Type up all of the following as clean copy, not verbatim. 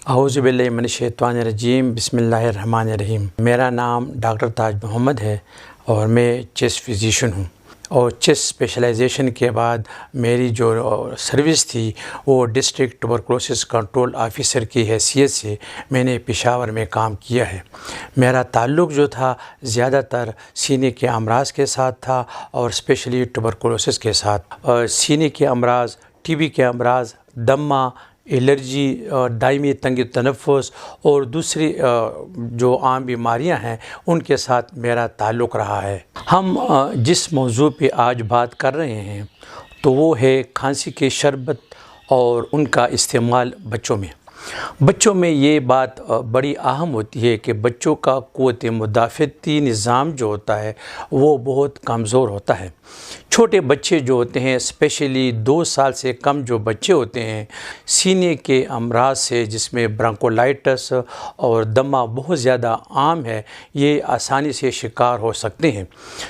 اعوذ باللہ من الشیطان الرجیم، بسم اللہ الرحمن الرحیم۔ میرا نام ڈاکٹر تاج محمد ہے اور میں چیسٹ فزیشین ہوں، اور چیسٹ اسپیشلائزیشن کے بعد میری جو سروس تھی وہ ڈسٹرکٹ ٹوبرکلوسس کنٹرول آفیسر کی حیثیت سے میں نے پشاور میں کام کیا ہے۔ میرا تعلق جو تھا زیادہ تر سینے کے امراض کے ساتھ تھا، اور اسپیشلی ٹوبرکلوسس کے ساتھ۔ سینے کے امراض، ٹی بی کے امراض، دمہ، الرجی، دائمی تنگ تنفس اور دوسری جو عام بیماریاں ہیں ان کے ساتھ میرا تعلق رہا ہے۔ ہم جس موضوع پہ آج بات کر رہے ہیں تو وہ ہے کھانسی کے شربت اور ان کا استعمال بچوں میں۔ بچوں میں یہ بات بڑی اہم ہوتی ہے کہ بچوں کا قوت مدافعتی نظام جو ہوتا ہے وہ بہت کمزور ہوتا ہے۔ چھوٹے بچے جو ہوتے ہیں، اسپیشلی 2 سال سے کم جو بچے ہوتے ہیں، سینے کے امراض سے جس میں برانکولائٹس اور دمہ بہت زیادہ عام ہے، یہ آسانی سے شکار ہو سکتے ہیں۔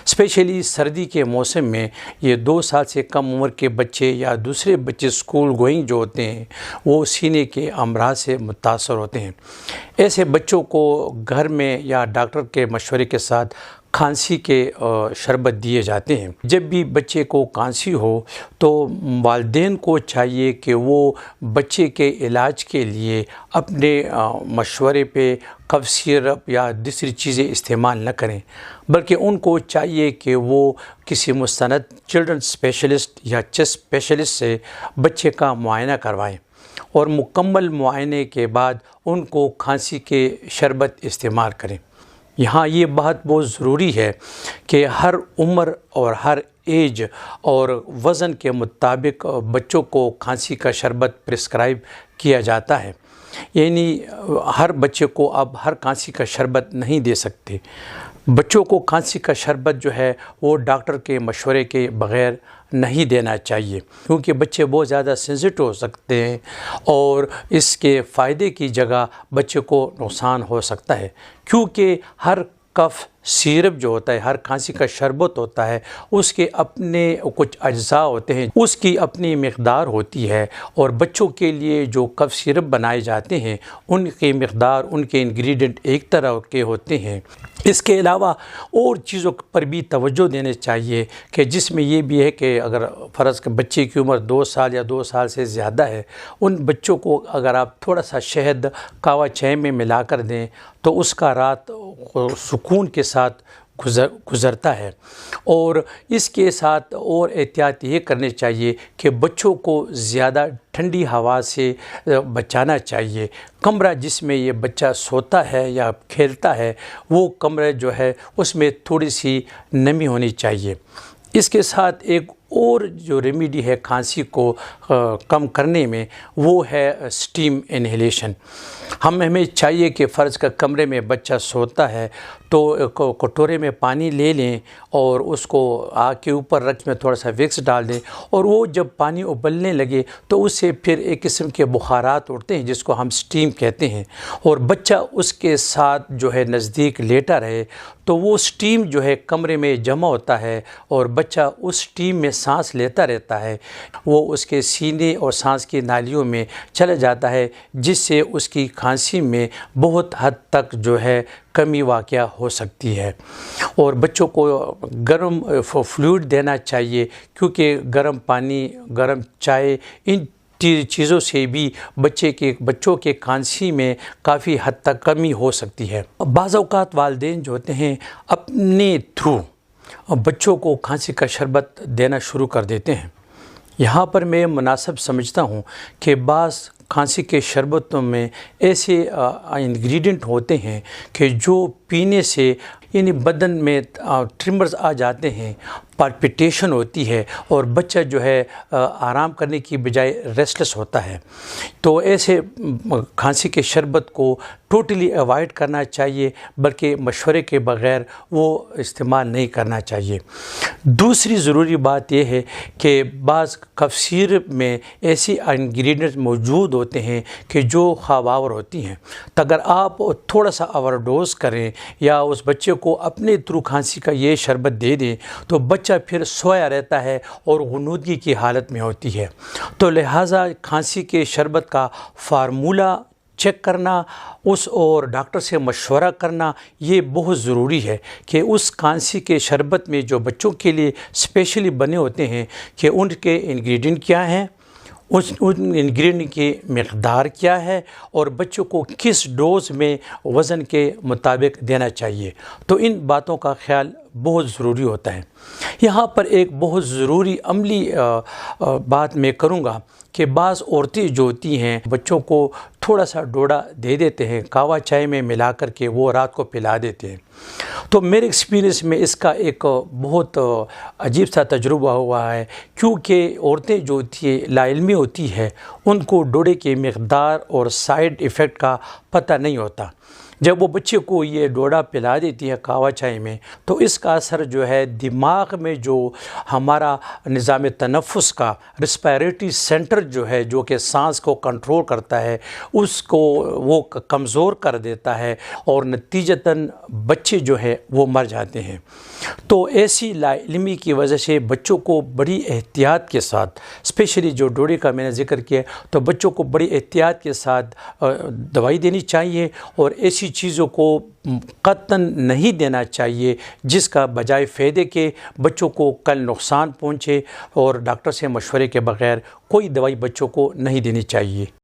اسپیشلی سردی کے موسم میں یہ 2 سال سے کم عمر کے بچے یا دوسرے بچے اسکول گوئنگ جو ہوتے ہیں وہ سینے کے امراض سے متاثر ہوتے ہیں۔ ایسے بچوں کو گھر میں یا ڈاکٹر کے مشورے کے ساتھ کھانسی کے شربت دیے جاتے ہیں۔ جب بھی بچے کو کھانسی ہو تو والدین کو چاہیے کہ وہ بچے کے علاج کے لیے اپنے مشورے پہ کف سیرپ یا دوسری چیزیں استعمال نہ کریں، بلکہ ان کو چاہیے کہ وہ کسی مستند چلڈرن اسپیشلسٹ یا چیسٹ اسپیشلسٹ سے بچے کا معائنہ کروائیں، اور مکمل معائنے کے بعد ان کو کھانسی کے شربت استعمال کریں۔ یہاں یہ بات بہت ضروری ہے کہ ہر عمر اور ہر ایج اور وزن کے مطابق بچوں کو کھانسی کا شربت پرسکرائب کیا جاتا ہے، یعنی ہر بچے کو اب ہر کھانسی کا شربت نہیں دے سکتے۔ بچوں کو کھانسی کا شربت جو ہے وہ ڈاکٹر کے مشورے کے بغیر نہیں دینا چاہیے، کیونکہ بچے بہت زیادہ سینسٹیو ہو سکتے ہیں اور اس کے فائدے کی جگہ بچے کو نقصان ہو سکتا ہے، کیونکہ ہر کف سیرپ جو ہوتا ہے، ہر کھانسی کا شربت ہوتا ہے، اس کے اپنے کچھ اجزاء ہوتے ہیں، اس کی اپنی مقدار ہوتی ہے، اور بچوں کے لیے جو کف سیرپ بنائے جاتے ہیں ان کی مقدار، ان کے انگریڈینٹ ایک طرح کے ہوتے ہیں۔ اس کے علاوہ اور چیزوں پر بھی توجہ دینے چاہیے کہ جس میں یہ بھی ہے کہ اگر فرض کہ بچے کی عمر 2 سال یا 2 سال سے زیادہ ہے، ان بچوں کو اگر آپ تھوڑا سا شہد کہوہ چائے میں ملا کر دیں تو اس کا رات سکون کے ساتھ گزرتا ہے۔ اور اس کے ساتھ اور احتیاط یہ کرنی چاہیے کہ بچوں کو زیادہ ٹھنڈی ہوا سے بچانا چاہیے۔ کمرہ جس میں یہ بچہ سوتا ہے یا کھیلتا ہے وہ کمرہ جو ہے اس میں تھوڑی سی نمی ہونی چاہیے۔ اس کے ساتھ ایک اور جو ریمیڈی ہے کھانسی کو کم کرنے میں وہ ہے اسٹیم انہیلیشن۔ ہمیں چاہیے کہ فرض کا کمرے میں بچہ سوتا ہے تو کٹورے میں پانی لے لیں اور اس کو آگ کے اوپر رکھ میں تھوڑا سا وکس ڈال دیں، اور وہ جب پانی ابلنے لگے تو اس سے پھر ایک قسم کے بخارات اٹھتے ہیں جس کو ہم اسٹیم کہتے ہیں، اور بچہ اس کے ساتھ جو ہے نزدیک لیٹا رہے تو وہ اسٹیم جو ہے کمرے میں جمع ہوتا ہے اور بچہ اس اسٹیم میں سانس لیتا رہتا ہے، وہ اس کے سینے اور سانس کی نالیوں میں چلا جاتا ہے، جس سے اس کی کھانسی میں بہت حد تک جو ہے کمی واقع ہو سکتی ہے۔ اور بچوں کو گرم فلوئڈ دینا چاہیے، کیونکہ گرم پانی، گرم چائے، ان چیزوں سے بھی بچوں کے کھانسی میں کافی حد تک کمی ہو سکتی ہے۔ بعض اوقات والدین جو ہوتے ہیں اپنے تھرو بچوں کو کھانسی کا شربت دینا شروع کر دیتے ہیں۔ یہاں پر میں مناسب سمجھتا ہوں کہ بعض کھانسی کے شربتوں میں ایسے انگریڈینٹ ہوتے ہیں کہ جو پینے سے یعنی بدن میں ٹرمرز آ جاتے ہیں، پالپیٹیشن ہوتی ہے، اور بچہ جو ہے آرام کرنے کی بجائے ریسٹلیس ہوتا ہے، تو ایسے کھانسی کے شربت کو ٹوٹلی اوائڈ کرنا چاہیے، بلکہ مشورے کے بغیر وہ استعمال نہیں کرنا چاہیے۔ دوسری ضروری بات یہ ہے کہ بعض کف سیرپ میں ایسی انگریڈینٹس موجود ہوتے ہیں کہ جو خوابآور ہوتی ہیں، تو اگر آپ تھوڑا سا اوور ڈوز کریں یا اس بچے کو اپنے تھرو کھانسی کا یہ شربت دے دیں تو بچہ پھر سویا رہتا ہے اور غنودگی کی حالت میں ہوتی ہے۔ تو لہٰذا کھانسی کے شربت کا فارمولہ چیک کرنا اس اور ڈاکٹر سے مشورہ کرنا یہ بہت ضروری ہے کہ اس کھانسی کے شربت میں جو بچوں کے لیے اسپیشلی بنے ہوتے ہیں کہ ان کے انگریڈینٹ کیا ہیں، ان انگریڈینٹ کی مقدار کیا ہے اور بچوں کو کس ڈوز میں وزن کے مطابق دینا چاہیے، تو ان باتوں کا خیال بہت ضروری ہوتا ہے۔ یہاں پر ایک بہت ضروری عملی بات میں کروں گا کہ بعض عورتیں جو ہوتی ہیں بچوں کو تھوڑا سا ڈوڈا دے دیتے ہیں کہوہ چائے میں ملا کر کے، وہ رات کو پلا دیتے ہیں۔ تو میرے ایکسپیرینس میں اس کا ایک بہت عجیب سا تجربہ ہوا ہے، کیونکہ عورتیں جو ہوتی ہیں لا علمی ہوتی ہے، ان کو ڈوڈے کی مقدار اور سائیڈ ایفیکٹ کا پتہ نہیں ہوتا۔ جب وہ بچے کو یہ ڈوڈا پلا دیتی ہے کہوہ چائے میں، تو اس کا اثر جو ہے دماغ میں جو ہمارا نظام تنفس کا ریسپائریٹری سینٹر جو ہے، جو کہ سانس کو کنٹرول کرتا ہے، اس کو وہ کمزور کر دیتا ہے اور نتیجتاً بچے جو ہے وہ مر جاتے ہیں۔ تو ایسی لا علمی کی وجہ سے بچوں کو بڑی احتیاط کے ساتھ، اسپیشلی جو ڈوڈے کا میں نے ذکر کیا، تو بچوں کو بڑی احتیاط کے ساتھ دوائی دینی چاہیے اور ایسی چیزوں کو قطعاً نہیں دینا چاہیے جس کا بجائے فائدے کے بچوں کو کل نقصان پہنچے، اور ڈاکٹر سے مشورے کے بغیر کوئی دوائی بچوں کو نہیں دینی چاہیے۔